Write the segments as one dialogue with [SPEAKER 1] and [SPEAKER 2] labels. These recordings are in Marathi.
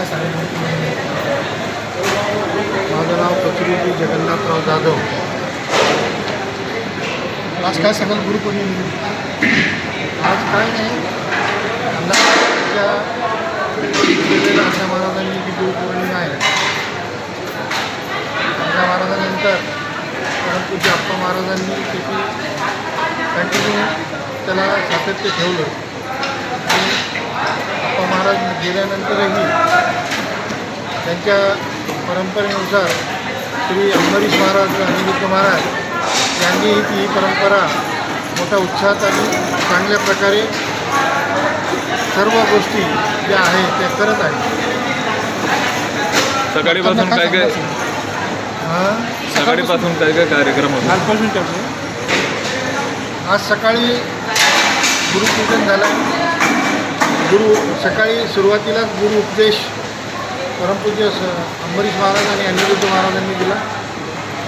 [SPEAKER 1] काय सांगितलं?
[SPEAKER 2] माझं नाव कचुरुजी जगन्नाथराव जाधव.
[SPEAKER 1] आज काय सांगाल गुरुपौर्णिमेनिमित्त?
[SPEAKER 2] आज काय नाही, अण्णा महाराजांनी जी गुरुपौर्णिमा आहे, अण्णा महाराजांनंतर परंतु अप्पा महाराजांनी त्याची कंटिन्यू त्याला सातत्य ठेवलं. आणि अप्पा महाराज गेल्यानंतरही त्यांच्या परंपरेनुसार श्री अंबरीश महाराज अनिरुद्ध महाराज यांनीही ती परंपरा मोठ्या उत्साहात आणि चांगल्या प्रकारे सर्व गोष्टी ज्या आहेत त्या करत आहेत.
[SPEAKER 3] सकाळीपासून काय काय सकाळीपासून काय काय कार्यक्रम होता?
[SPEAKER 2] आज सकाळी गुरुपूजन झालं. सकाळी सुरुवातीलाच गुरु उपदेश परमपूज्य अंबरीश महाराज आणि अनिरुद्ध महाराजांनी दिला.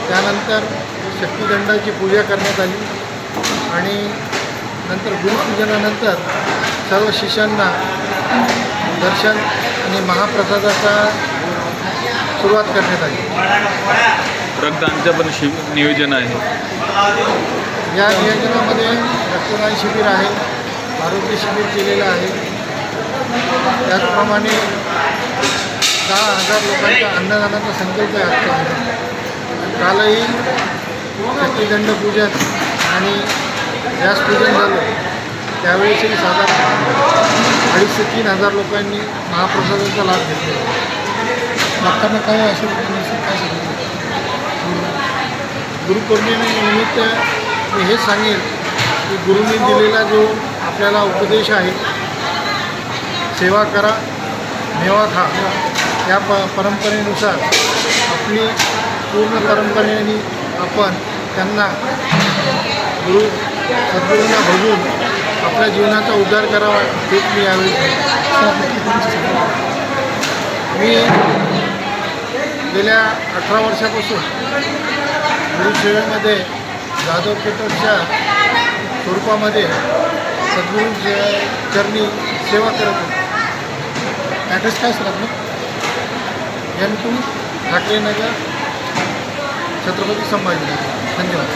[SPEAKER 2] त्यानंतर शक्तिदंडाची पूजा करण्यात आली आणि नंतर गुरुपूजनानंतर सर्व शिष्यांना दर्शन आणि महाप्रसादाचा सुरुवात करण्यात आली.
[SPEAKER 3] रक्तदानचं पण नियोजन आहे.
[SPEAKER 2] या नियोजनामध्ये रक्तदान शिबिर आहे, आरोग्य शिबिर केलेलं आहे. त्याचप्रमाणे 10,000 लोकांचा अन्नदानाचा संकल्प आहे आजचा. कालही शक्तिदंड पूजन आणि व्यासपूजन झालं. त्यावेळेसही साधारण 2,500 ते 3,000 लोकांनी महाप्रसादाचा लाभ घेतला.
[SPEAKER 1] भक्तांना काय असेल काय सांगितलं?
[SPEAKER 2] गुरुपौर्णिमेनिमित्त मी हेच सांगेन की गुरुंनी दिलेला जो आपल्याला उपदेश आहे, सेवा करा मेवा खा, या परंपरेनुसार आपली पूर्ण परंपरेने आपण त्यांना सद्गुरूंना बघून आपल्या जीवनाचा उद्धार करावा हेच मी यावेळी मी गेल्या 18 वर्षापासून गुरुसेवेमध्ये जाधव केटरच्या स्वरूपामध्ये सद्गुरू चरणी सेवा करत होतो.
[SPEAKER 1] ॲड्रेस काय सर आपलं?
[SPEAKER 2] N2 ठाकरे नगर, छत्रपती संभाजीनगर. धन्यवाद.